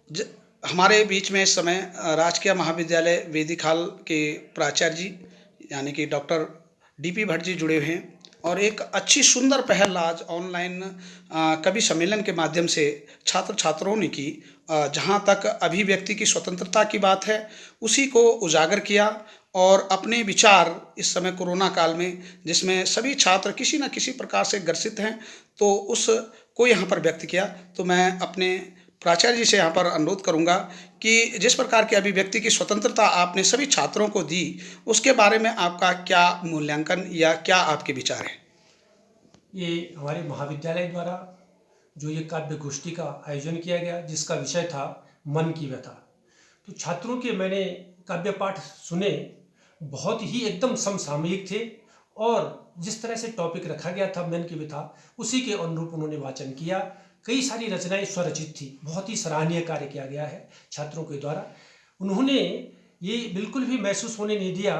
ज हमारे बीच में इस समय राजकीय महाविद्यालय वेदिखाल के प्राचार्य जी यानी कि डॉक्टर डीपी भट्ट जी जुड़े हुए हैं और एक अच्छी सुंदर पहल आज ऑनलाइन कवि सम्मेलन के माध्यम से छात्र छात्राओं ने की। जहाँ तक अभिव्यक्ति की स्वतंत्रता की बात है, उसी को उजागर किया और अपने विचार इस समय कोरोना काल में जिसमें सभी छात्र किसी न किसी प्रकार से ग्रसित हैं, तो उसको यहाँ पर व्यक्त किया। तो मैं अपने प्राचार्य जी से यहाँ पर अनुरोध करूँगा कि जिस प्रकार की अभिव्यक्ति की स्वतंत्रता आपने सभी छात्रों को दी, उसके बारे में आपका क्या मूल्यांकन या क्या आपके विचार हैं? ये हमारे महाविद्यालय द्वारा जो ये काव्य गोष्ठी का आयोजन किया गया, जिसका विषय था मन की व्यथा। तो छात्रों के मैंने काव्य पाठ सुने, बहुत ही एकदम समसामयिक थे और जिस तरह से टॉपिक रखा गया था मन की व्यथा, उसी के अनुरूप उन्होंने वाचन किया। कई सारी रचनाएं स्वरचित थी, बहुत ही सराहनीय कार्य किया गया है छात्रों के द्वारा। उन्होंने ये बिल्कुल भी महसूस होने नहीं दिया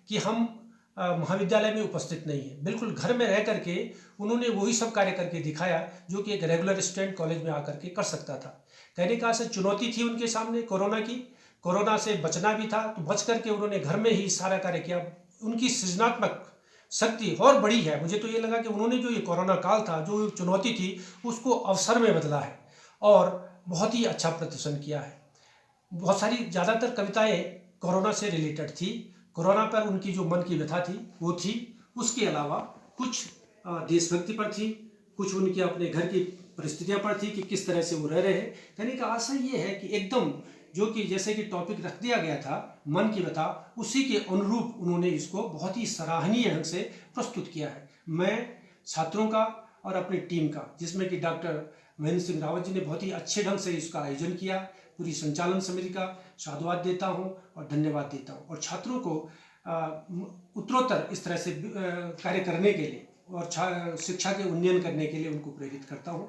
कि हम महाविद्यालय में उपस्थित नहीं है। बिल्कुल घर में रह करके उन्होंने वही सब कार्य करके दिखाया जो कि एक रेगुलर स्टूडेंट कॉलेज में आकर के कर सकता था। कहने का से चुनौती थी उनके सामने कोरोना की, कोरोना से बचना भी था, तो बच करके उन्होंने घर में ही सारा कार्य किया। उनकी सृजनात्मक शक्ति और बड़ी है। मुझे तो ये लगा कि उन्होंने जो ये कोरोना काल था, जो चुनौती थी, उसको अवसर में बदला है और बहुत ही अच्छा प्रदर्शन किया है। बहुत सारी ज़्यादातर कविताएं कोरोना से रिलेटेड थी। कोरोना पर उनकी जो मन की व्यथा थी वो थी। उसके अलावा कुछ देशभक्ति पर थी, कुछ उनके अपने घर की परिस्थितियां पर थी कि किस तरह से वो रह रहे हैं। कहने का आशय ये है कि एकदम जो कि जैसे कि टॉपिक रख दिया गया था मन की व्यथा, उसी के अनुरूप उन्होंने इसको बहुत ही सराहनीय ढंग से प्रस्तुत किया है। मैं छात्रों का और अपनी टीम का, जिसमें कि डॉक्टर महेंद्र सिंह रावत जी ने बहुत ही अच्छे ढंग से इसका आयोजन किया, पूरी संचालन समिति का साधुवाद देता हूं और धन्यवाद देता हूं और छात्रों को उत्तरोत्तर इस तरह से कार्य करने के लिए और शिक्षा के उन्नयन करने के लिए उनको प्रेरित करता हूं।